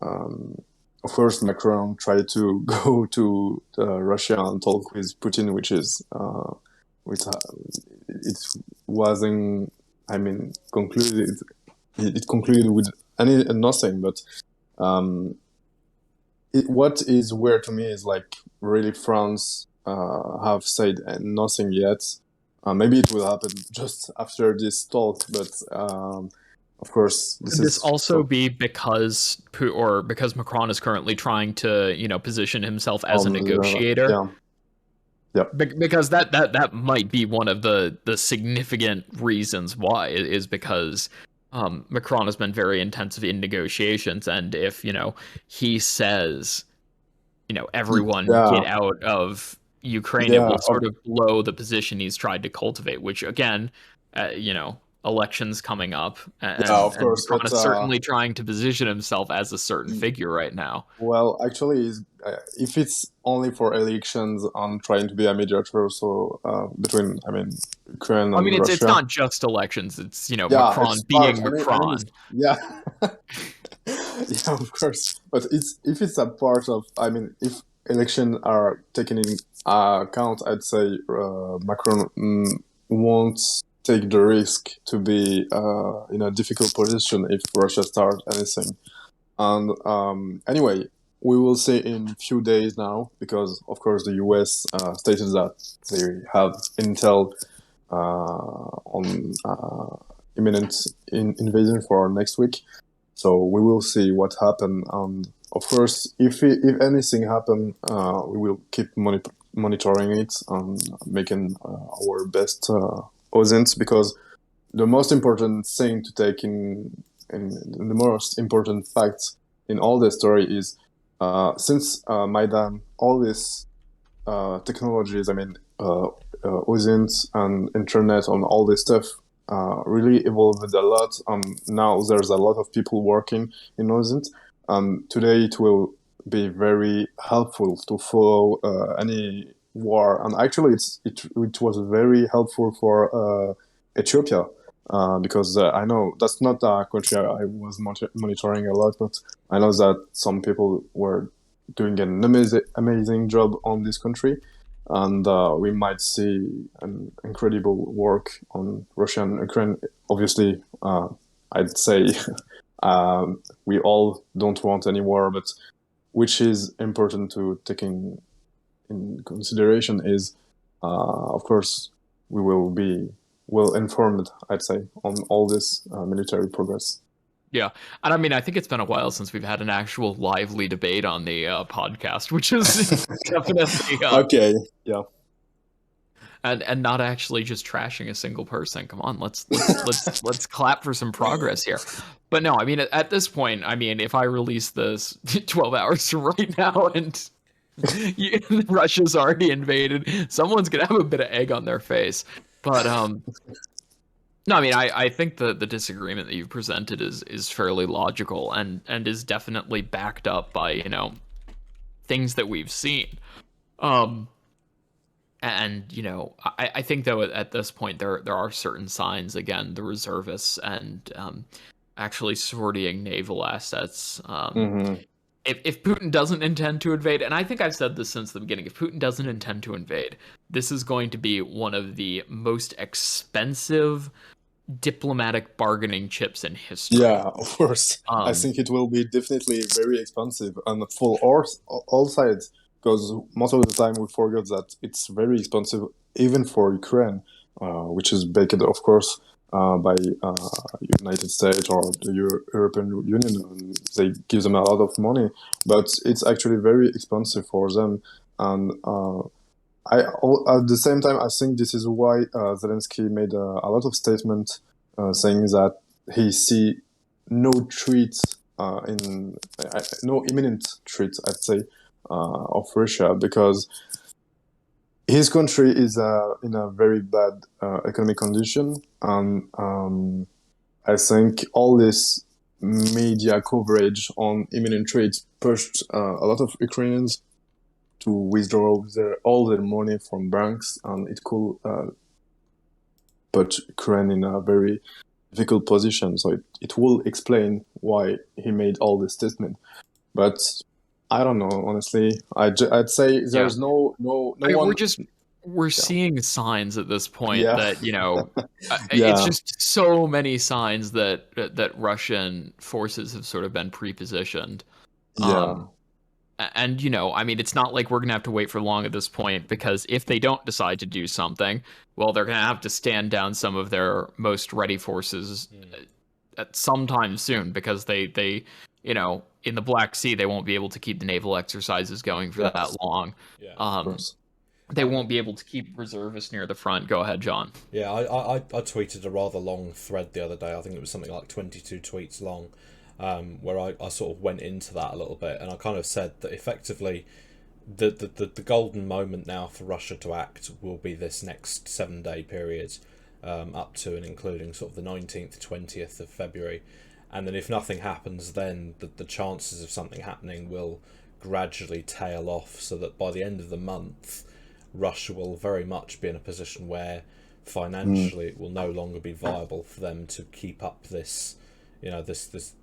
of course, Macron tried to go to Russia and talk with Putin, which it wasn't. I mean, concluded. It concluded with nothing. But what is weird to me is like really France have said nothing yet. Maybe it will happen just after this talk, but of course, could this also be because Macron is currently trying to position himself as a negotiator? Yeah. Because that might be one of the significant reasons why is because Macron has been very intensive in negotiations, and if he says everyone get out of Ukraine, it will sort of blow the position he's tried to cultivate, which again, elections coming up, and, of course, Macron is certainly trying to position himself as a certain figure right now. Well, actually, if it's only for elections and trying to be a mediator, so between, Ukraine and Russia. It's not just elections. It's Macron being Macron. Yeah, of course. But if it's a part of, if elections are taken in account, I'd say Macron won't take the risk to be in a difficult position if Russia starts anything. And anyway, we will see in a few days now, because of course the US stated that they have intel on imminent invasion for next week. So we will see what happens. And of course, if anything happens, we will keep monitoring it and making our best Osint, because the most important thing to take in the most important fact in all the story is since Maidan, all these technologies, Osint and internet and all this stuff really evolved a lot. Now there's a lot of people working in Osint. Today it will be very helpful to follow any war, and actually it was very helpful for Ethiopia. Because I know that's not a country I was monitoring a lot, but I know that some people were doing an amazing job on this country, and we might see an incredible work on Russia and Ukraine. Obviously, I'd say we all don't want any war, but which is important to take in consideration is, of course, we will be well informed, I'd say, on all this military progress. Yeah, and I think it's been a while since we've had an actual lively debate on the podcast, which is definitely okay. Yeah, and not actually just trashing a single person. Come on, let's clap for some progress here. But no, at this point, if I release this 12 hours from right now and Russia's already invaded, someone's gonna have a bit of egg on their face. But no, I think the disagreement that you've presented is fairly logical and is definitely backed up by things that we've seen. And I think though at this point there are certain signs, again, the reservists and actually sorting naval assets. If Putin doesn't intend to invade, and I think I've said this since the beginning, if Putin doesn't intend to invade, this is going to be one of the most expensive diplomatic bargaining chips in history. Yeah, of course. I think it will be definitely very expensive and for all sides, because most of the time we forget that it's very expensive even for Ukraine, which is backed, of course, by United States or the European Union. They give them a lot of money, but it's actually very expensive for them. And At the same time, I think this is why Zelensky made a lot of statements saying that he see no threat no imminent threat, I'd say, of Russia, because his country is in a very bad economic condition, and I think all this media coverage on imminent threat pushed a lot of Ukrainians to withdraw all their money from banks, and it could put Ukraine in a very difficult position. So it will explain why he made all this statement. But I don't know, honestly. I'd say there's no I mean, one. we're seeing signs at this point that Yeah. it's just so many signs that Russian forces have sort of been pre-positioned. Yeah. And I mean, it's not like we're gonna have to wait for long at this point, because if they don't decide to do something, well, they're gonna have to stand down some of their most ready forces at some time soon, because they in the Black Sea, they won't be able to keep the naval exercises going for that long. Yeah, of course. They won't be able to keep reservists near the front. Go ahead, John. Yeah, I tweeted a rather long thread the other day. I think it was something like 22 tweets long, where I sort of went into that a little bit, and I kind of said that effectively the golden moment now for Russia to act will be this next 7-day period, up to and including sort of the 19th, 20th of February. And then if nothing happens, then the chances of something happening will gradually tail off, so that by the end of the month, Russia will very much be in a position where financially it will no longer be viable for them to keep up this, this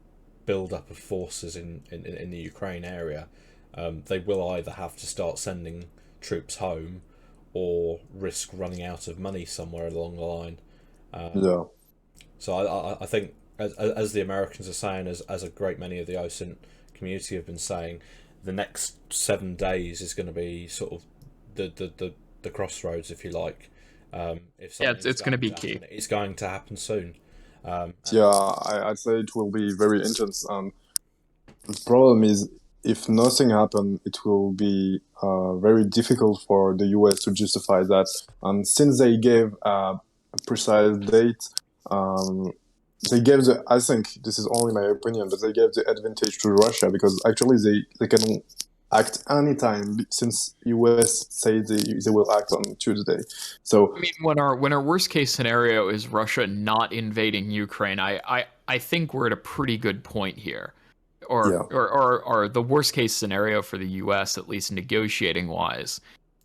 build up of forces in the Ukraine area. They will either have to start sending troops home, or risk running out of money somewhere along the line. So I think, as the Americans are saying, as a great many of the Osint community have been saying, the next 7 days is going to be sort of the crossroads, if you like. It's going to be key. It's going to happen soon. I'd say it will be very intense. And the problem is, if nothing happens, it will be very difficult for the US to justify that. And since they gave a precise date, they gave I think this is only my opinion, but they gave the advantage to Russia, because actually they can act anytime, since US say they will act on Tuesday. So I mean, when our worst case scenario is Russia not invading Ukraine, I think we're at a pretty good point here. Or the worst case scenario for the US, at least negotiating wise,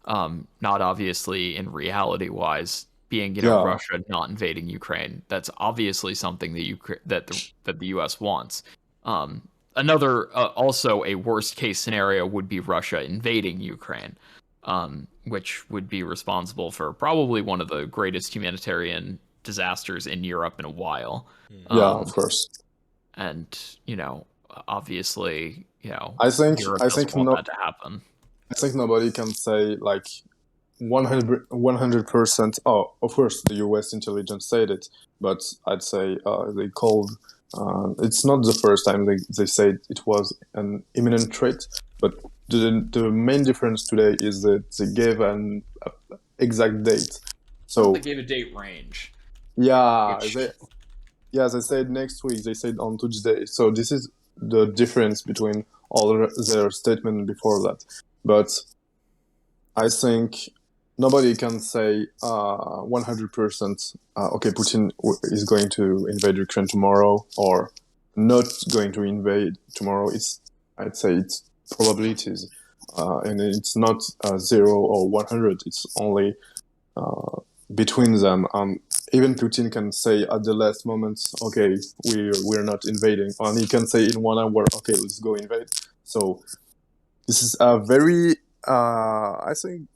not obviously in reality wise, being Russia not invading Ukraine. That's obviously something that the US wants. Another also a worst case scenario would be Russia invading Ukraine, which would be responsible for probably one of the greatest humanitarian disasters in Europe in a while. Of course. And obviously, I think Europe doesn't want that to happen. I think nobody can say like 100%. Oh, of course, the U.S. intelligence said it, but I'd say they called. It's not the first time they said it was an imminent threat, but the main difference today is that they gave an exact date. So they gave a date range. Yeah, they said next week. They said on Tuesday. So this is the difference between all their statement before that. But I think nobody can say 100%. Okay, Putin is going to invade Ukraine tomorrow, or not going to invade tomorrow. I'd say it's probabilities, and it's not 0 or 100. It's only between them. Even Putin can say at the last moment, okay, we're not invading, and he can say in 1 hour, okay, let's go invade. So this is a very, I think,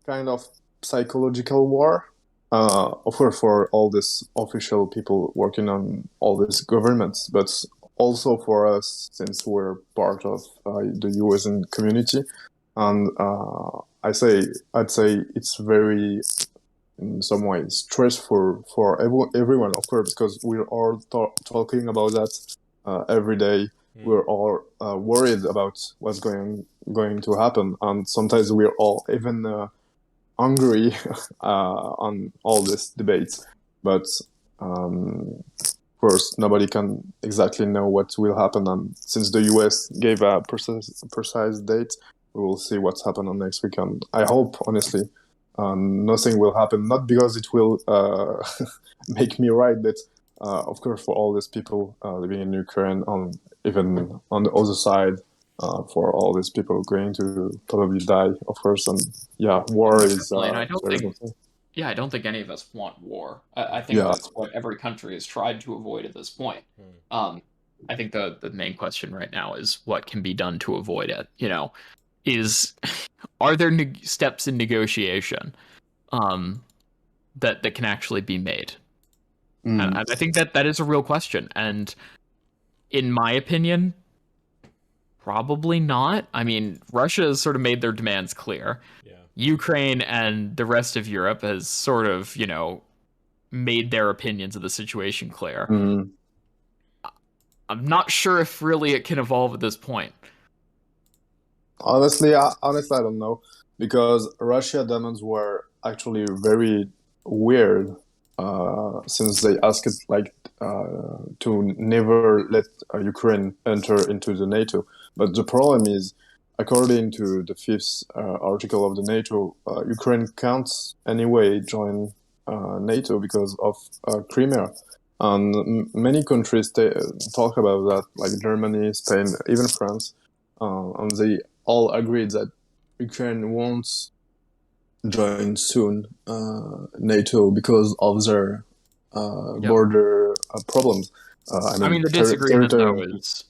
kind of psychological war. Of course, for all these official people working on all these governments, but also for us, since we're part of the US community. And I'd say it's very, in some ways, stressful for everyone, of course, because we're all talking about that every day. We're all worried about what's going to happen, and sometimes we're all even angry on all these debates, but of course nobody can exactly know what will happen. And since the US gave a precise date, we will see what's happened on next week. And I hope, honestly, nothing will happen. Not because it will make me right, but of course for all these people living in Ukraine, even on the other side. For all these people going to probably die, of course, and yeah, war is And a terrible thing. yeah, I don't think any of us want war. I think Yeah, that's what every country has tried to avoid at this point. I think the main question right now is what can be done to avoid it. Are there steps in negotiation that can actually be made? And I think that is a real question. And in my opinion, probably not. I mean, Russia has sort of made their demands clear. Yeah. Ukraine and the rest of Europe has sort of, made their opinions of the situation clear. I'm not sure if really it can evolve at this point. Honestly, I don't know, because Russia demands were actually very weird. Since they asked to never let Ukraine enter into the NATO, but the problem is, according to the fifth article of the NATO, Ukraine can't anyway join NATO because of Crimea. And many countries talk about that, like Germany, Spain, even France, and they all agreed that Ukraine won't join soon NATO because of their border problems. I mean, the disagreement though is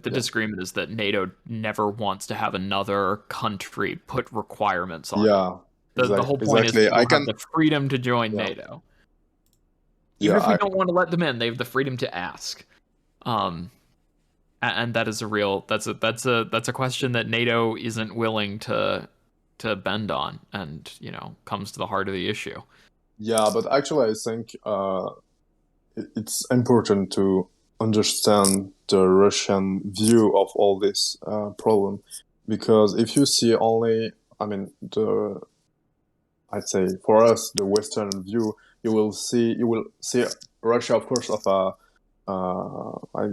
disagreement is that NATO never wants to have another country put requirements on. Yeah, the whole point is people have the freedom to join NATO. Even if we don't want to let them in, they have the freedom to ask. And that is that's a question that NATO isn't willing to bend on, and comes to the heart of the issue. Yeah, but actually I think it's important to understand the Russian view of all this problem, because if you see only, I'd say for us, the Western view, you will see Russia, of course, of I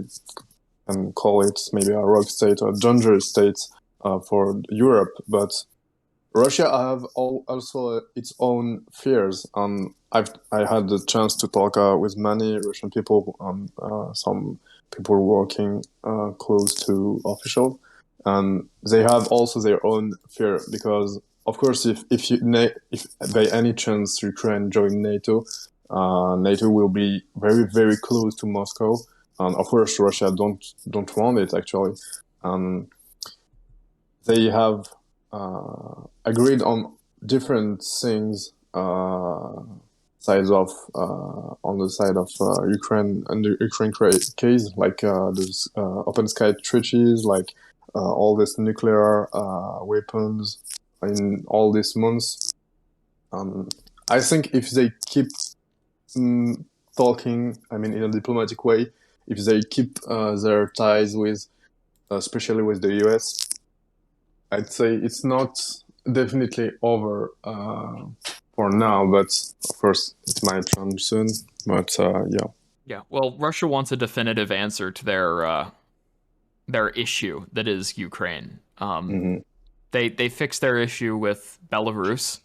can call it maybe a rogue state or a dangerous state for Europe, but Russia have also its own fears. I had the chance to talk with many Russian people, some people working close to officials, and they have also their own fear, because of course if by any chance Ukraine join NATO, NATO will be very, very close to Moscow, and of course Russia don't want it actually. They have agreed on different things sides of on the side of Ukraine and the Ukraine case, like those open sky treaties, like all this nuclear weapons in all these months. I think if they keep talking, in a diplomatic way, if they keep their ties with, especially with the US, I'd say it's not definitely over for now, but of course it might change soon. But yeah. Yeah. Well, Russia wants a definitive answer to their issue that is Ukraine. They fixed their issue with Belarus,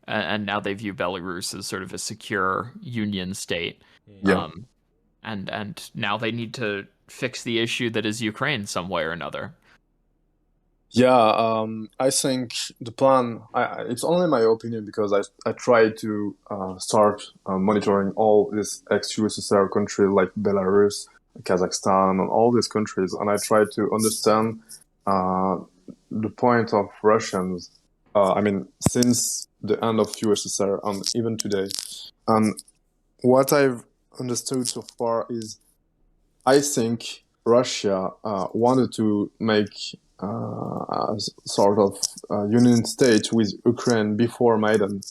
and now they view Belarus as sort of a secure union state. Yeah. And now they need to fix the issue that is Ukraine some way or another. Yeah, I think the plan, it's only my opinion, because I try to start monitoring all these ex-USSR countries like Belarus, Kazakhstan, and all these countries, and I try to understand the point of Russians, since the end of USSR and even today. And what I've understood so far is, I think Russia wanted to make a sort of union state with Ukraine before Maidan.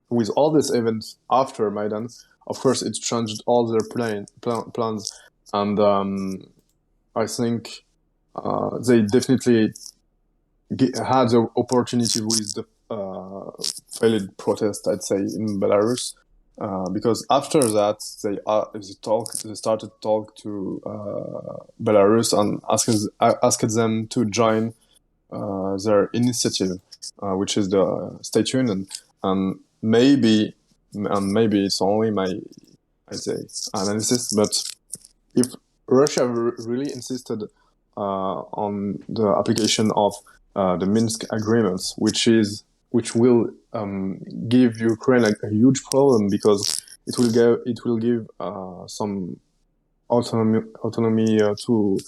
With all these events after Maidan, of course, it changed all their plans. And I think they definitely had the opportunity with the valid protest, I'd say, in Belarus. Because after that, they started to talk to Belarus and asked them to join their initiative, which is the State Union. And maybe it's only my, I'd say, analysis, but if Russia really insisted on the application of the Minsk agreements, which will give Ukraine a huge problem, because it will give some autonomy to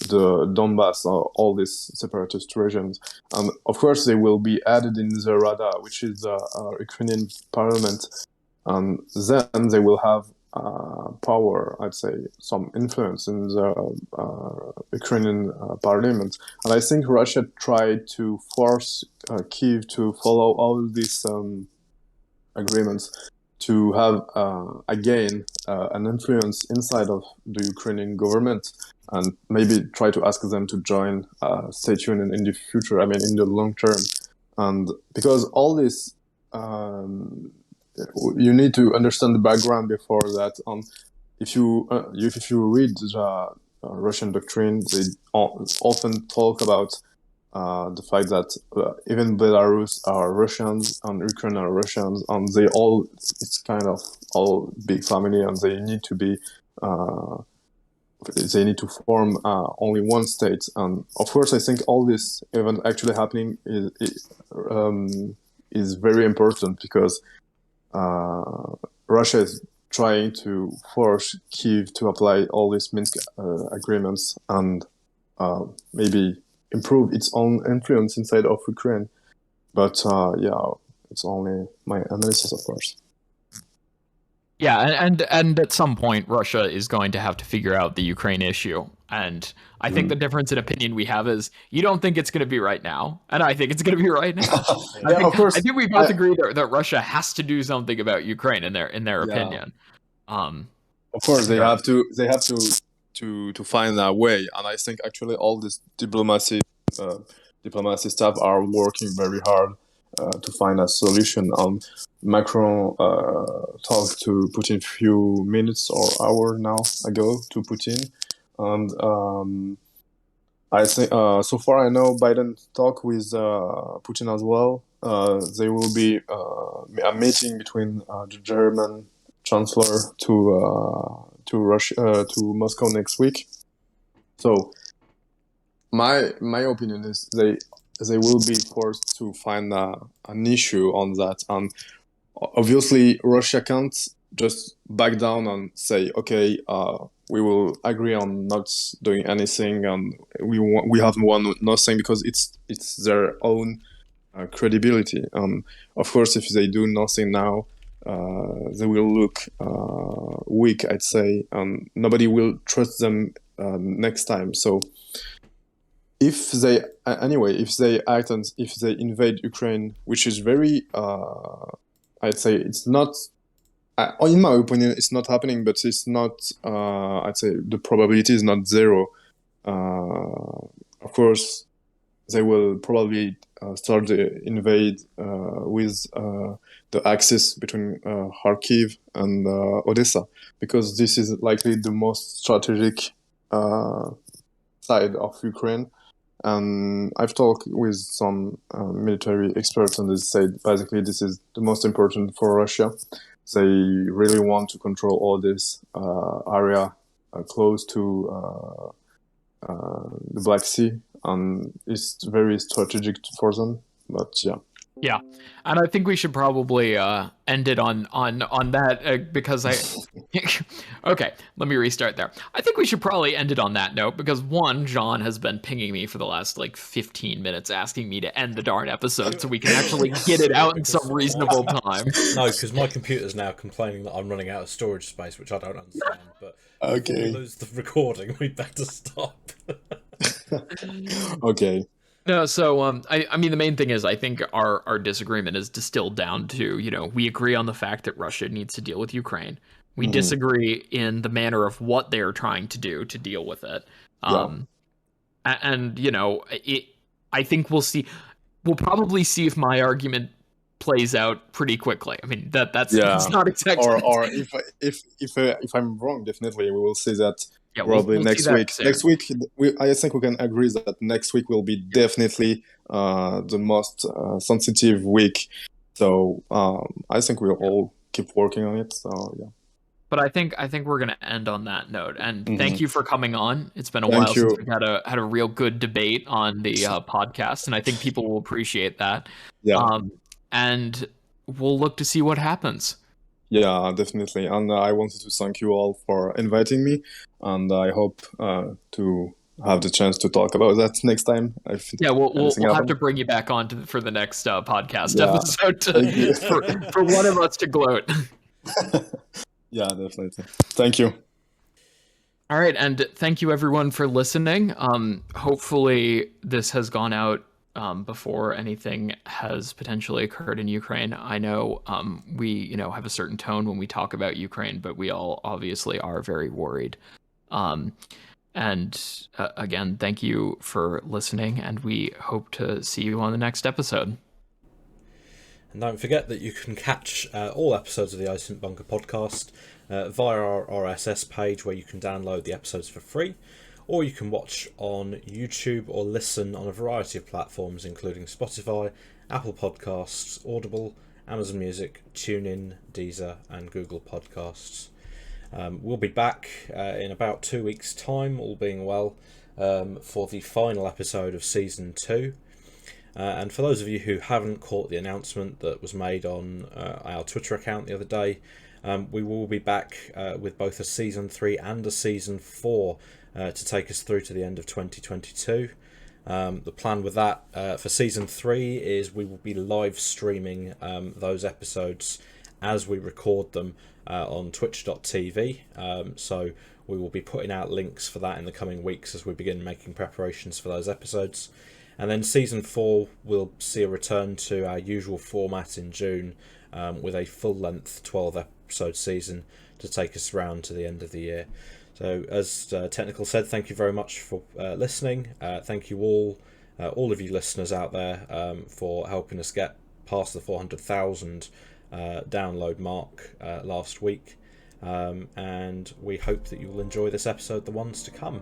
the Donbass, all these separatist regions, and of course they will be added in the Rada, which is the Ukrainian parliament, and then they will have power, I'd say, some influence in the Ukrainian parliament. And I think Russia tried to force Kyiv to follow all these agreements to have, again, an influence inside of the Ukrainian government, and maybe try to ask them to join State Union in the future, I mean, in the long term. And because all this, you need to understand the background before that. If you read the Russian doctrine, they often talk about the fact that even Belarus are Russians and Ukraine are Russians, and it's kind of all big family, and they need to form only one state. And of course, I think all this event actually happening is very important, because Russia is trying to force Kyiv to apply all these Minsk agreements and maybe improve its own influence inside of Ukraine. But it's only my analysis, of course. Yeah, and at some point, Russia is going to have to figure out the Ukraine issue. And I think the difference in opinion we have is you don't think it's going to be right now, and I think it's going to be right now. Of course. I think we both agree that Russia has to do something about Ukraine in their opinion. Of course, they have to find a way, and I think actually all this diplomacy staff are working very hard to find a solution. Macron talked to Putin a few minutes or hour now ago to Putin, and I think so far I know Biden talked with Putin as well. There will be a meeting between the German chancellor to Russia to Moscow next week. So my opinion is they will be forced to find an issue on that, and obviously Russia can't just back down and say, okay, we will agree on not doing anything, and we have won nothing, because it's their own credibility. Of course, if they do nothing now, they will look weak, I'd say, and nobody will trust them next time. So if they act and if they invade Ukraine, which is very, I'd say it's not, in my opinion, it's not happening, but it's not, I'd say the probability is not zero. Of course, they will probably start the invade with the axis between Kharkiv and Odessa, because this is likely the most strategic side of Ukraine. And I've talked with some military experts, and they said basically this is the most important for Russia. They really want to control all this area close to the Black Sea, and it's very strategic for them. But yeah, and I think we should probably end it on that because okay, let me restart there. I think we should probably end it on that note, because one, John has been pinging me for the last 15 minutes asking me to end the darn episode so we can actually get it out in some reasonable time. No, because my computer's now complaining that I'm running out of storage space, which I don't understand. But okay, before we lose the recording, we better stop. Okay. No, so I mean, the main thing is I think our disagreement is distilled down to, we agree on the fact that Russia needs to deal with Ukraine. We disagree in the manner of what they are trying to do to deal with it. And I think we'll see. we'll probably see if my argument plays out pretty quickly. I mean, that's Yeah, not exactly. or if I'm wrong, definitely we will see that Yeah, probably we'll see next that week. soon. Next week, I think we can agree that next week will be definitely the most sensitive week. So I think we'll all keep working on it. So yeah. But I think we're gonna end on that note. And thank Mhm. you for coming on. It's been a while Thank since you. we've had a real good debate on the podcast, and I think people will appreciate that. Yeah, And we'll look to see what happens. yeah, definitely. And I wanted to thank you all for inviting me, and I hope to have the chance to talk about that next time if Yeah, anything we'll have to happens. bring you back on for the next podcast Yeah, episode thank you. for one of us to gloat. Yeah, definitely. Thank you. All right, and thank you everyone for listening. Hopefully this has gone out before anything has potentially occurred in Ukraine. I know we have a certain tone when we talk about Ukraine, but we all obviously are very worried. And again, thank you for listening, and we hope to see you on the next episode. And don't forget that you can catch all episodes of the Osint Bunker podcast via our RSS page, where you can download the episodes for free, or you can watch on YouTube or listen on a variety of platforms, including Spotify, Apple Podcasts, Audible, Amazon Music, TuneIn, Deezer, and Google Podcasts. We'll be back in about 2 weeks' time, all being well, for the final episode of Season 2. And for those of you who haven't caught the announcement that was made on our Twitter account the other day, we will be back with both a Season 3 and a Season 4 to take us through to the end of 2022. The plan with that for Season 3 is we will be live streaming those episodes as we record them on twitch.tv. So we will be putting out links for that in the coming weeks as we begin making preparations for those episodes. And then Season 4 will see a return to our usual format in June with a full-length 12-episode season to take us round to the end of the year. So as Technical said, thank you very much for listening. Thank you all of you listeners out there for helping us get past the 400,000 download mark last week. And we hope that you will enjoy this episode, the ones to come.